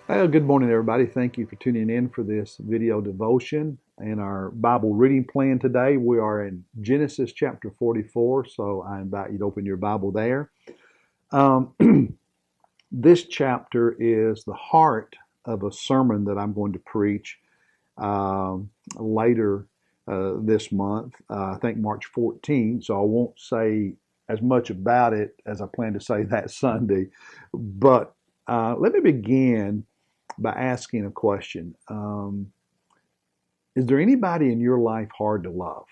Well, good morning, everybody. Thank you for tuning in for this video devotion and our Bible reading plan today. We are in Genesis chapter 44, so I invite you to open your Bible there. Um, this chapter is the heart of a sermon that I'm going to preach later this month, I think March 14th, so I won't say as much about it as I plan to say that Sunday. But let me begin by asking a question. Is there anybody in your life hard to love?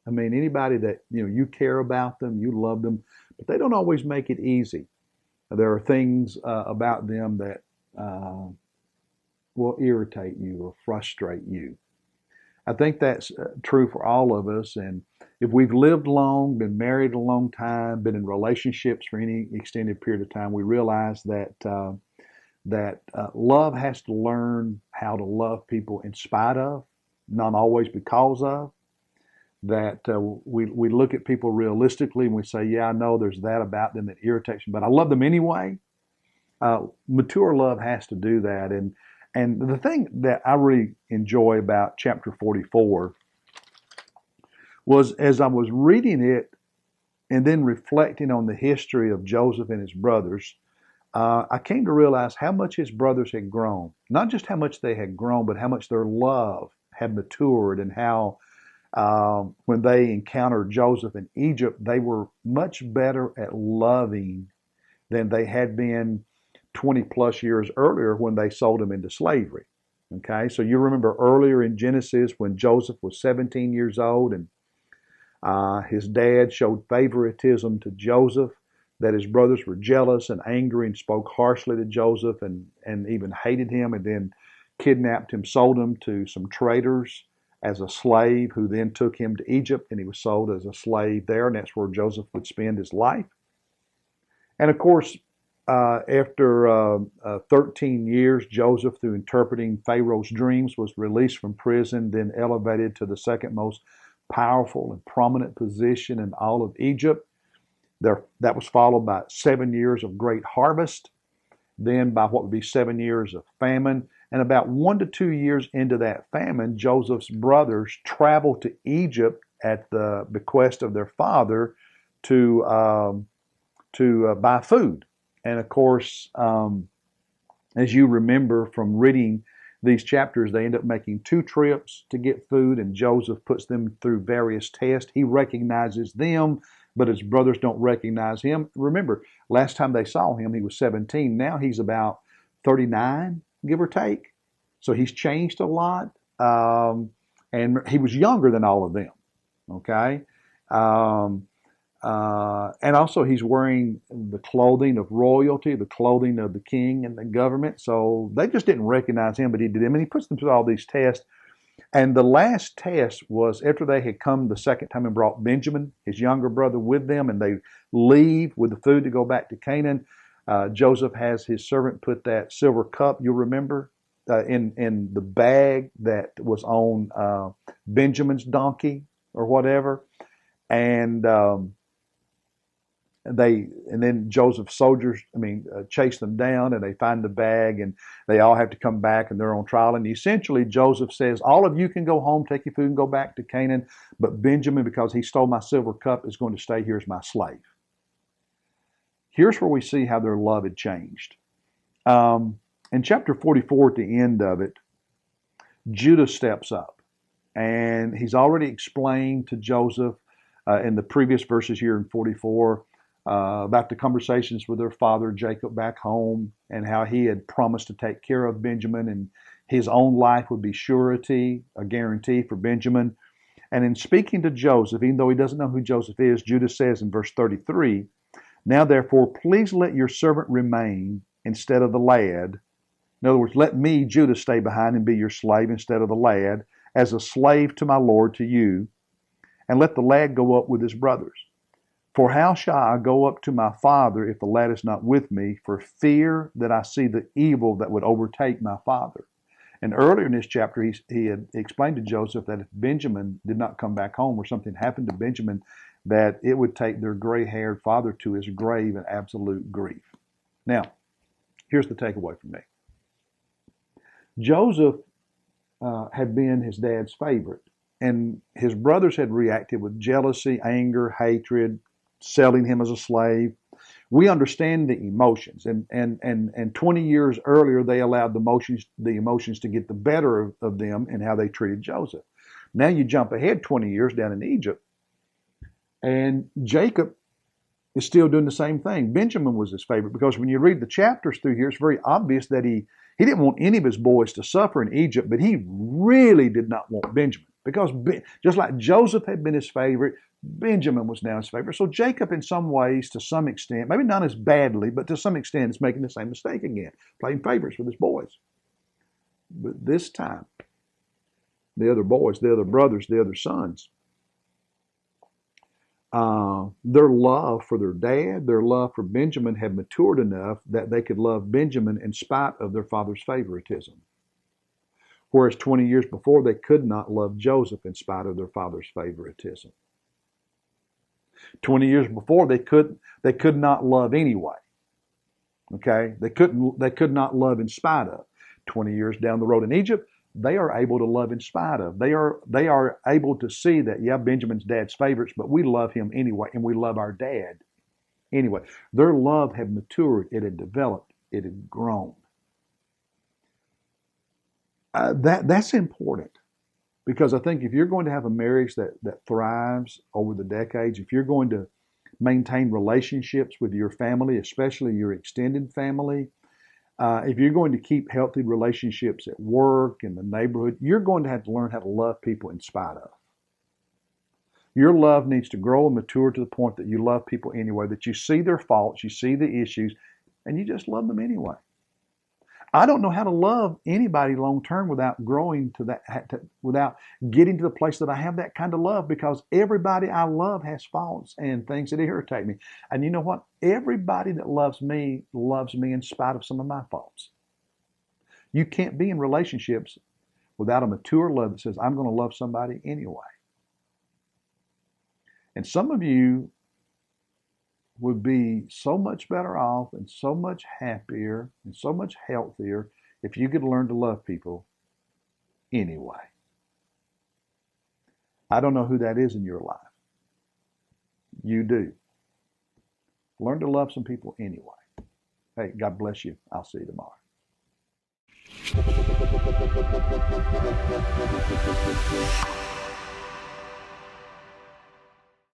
I mean, anybody that you care about them, you love them, but they don't always make it easy. There are things about them that will irritate you or frustrate you. I think that's true for all of us. And if we've lived long, been married a long time, been in relationships for any extended period of time, we realize that love has to learn how to love people in spite of, not always because of. That we look at people realistically and we say, yeah, I know there's that about them that irritates me, but I love them anyway. Mature love has to do that. And the thing that I really enjoy about chapter 44 was as I was reading it and then reflecting on the history of Joseph and his brothers, I came to realize how much his brothers had grown. Not just how much they had grown, but how much their love had matured, and how when they encountered Joseph in Egypt, they were much better at loving than they had been 20 plus years earlier when they sold him into slavery. Okay, so you remember earlier in Genesis when Joseph was 17 years old and his dad showed favoritism to Joseph, that his brothers were jealous and angry and spoke harshly to Joseph and even hated him, and then kidnapped him, sold him to some traders as a slave, who then took him to Egypt, and he was sold as a slave there, and that's where Joseph would spend his life. And of course, after 13 years, Joseph, through interpreting Pharaoh's dreams, was released from prison, then elevated to the second most powerful and prominent position in all of Egypt. That was followed by 7 years of great harvest, then by what would be 7 years of famine. And about 1 to 2 years into that famine, Joseph's brothers traveled to Egypt at the bequest of their father to buy food. And of course, as you remember from reading these chapters, they end up making 2 trips to get food, and Joseph puts them through various tests. He recognizes them, but his brothers don't recognize him. Remember, last time they saw him, he was 17. Now he's about 39, give or take. So he's changed a lot. And he was younger than all of them. Okay. And also he's wearing the clothing of royalty, the clothing of the king and the government. So they just didn't recognize him, but he did him. And he puts them through all these tests. And the last test was after they had come the second time and brought Benjamin, his younger brother, with them, and they leave with the food to go back to Canaan. Joseph has his servant put that silver cup, you'll remember, in the bag that was on Benjamin's donkey or whatever. And then Joseph's soldiers, chase them down, and they find the bag, and they all have to come back, and they're on trial. And essentially, Joseph says, all of you can go home, take your food, and go back to Canaan. But Benjamin, because he stole my silver cup, is going to stay here as my slave. Here's where we see how their love had changed. In chapter 44, at the end of it, Judah steps up, and he's already explained to Joseph in the previous verses here in 44 about the conversations with their father Jacob back home, and how he had promised to take care of Benjamin, and his own life would be surety, a guarantee for Benjamin. And in speaking to Joseph, even though he doesn't know who Joseph is, Judah says in verse 33, now therefore please let your servant remain instead of the lad. In other words, let me, Judah, stay behind and be your slave instead of the lad, as a slave to my Lord, to you, and let the lad go up with his brothers. For how shall I go up to my father if the lad is not with me, for fear that I see the evil that would overtake my father? And earlier in this chapter, he had explained to Joseph that if Benjamin did not come back home, or something happened to Benjamin, that it would take their gray-haired father to his grave in absolute grief. Now, here's the takeaway from me. Joseph had been his dad's favorite, and his brothers had reacted with jealousy, anger, hatred, selling him as a slave. We understand the emotions, and 20 years earlier they allowed the emotions to get the better of them in how they treated Joseph. Now you jump ahead 20 years down in Egypt, and Jacob is still doing the same thing. Benjamin was his favorite because when you read the chapters through here, it's very obvious that he didn't want any of his boys to suffer in Egypt, but he really did not want Benjamin because just like Joseph had been his favorite, Benjamin was now his favorite. So Jacob, in some ways, to some extent, maybe not as badly, but to some extent, is making the same mistake again, playing favorites with his boys. But this time, the other boys, the other brothers, the other sons, their love for their dad, their love for Benjamin had matured enough that they could love Benjamin in spite of their father's favoritism. Whereas 20 years before, they could not love Joseph in spite of their father's favoritism. 20 years before, they could not love anyway. Okay? They could not love in spite of. 20 years down the road in Egypt, they are able to love in spite of. They are able to see that, yeah, Benjamin's dad's favorites, but we love him anyway, and we love our dad anyway. Their love had matured. It had developed. It had grown. That's important because I think if you're going to have a marriage that thrives over the decades, if you're going to maintain relationships with your family, especially your extended family, if you're going to keep healthy relationships at work, in the neighborhood, you're going to have to learn how to love people in spite of. Your love needs to grow and mature to the point that you love people anyway, that you see their faults, you see the issues, and you just love them anyway. I don't know how to love anybody long term without growing to that, without getting to the place that I have that kind of love, because everybody I love has faults and things that irritate me. And you know what? Everybody that loves me in spite of some of my faults. You can't be in relationships without a mature love that says, I'm going to love somebody anyway. And some of you would be so much better off and so much happier and so much healthier if you could learn to love people anyway. I don't know who that is in your life. You do. Learn to love some people anyway. Hey, God bless you. I'll see you tomorrow.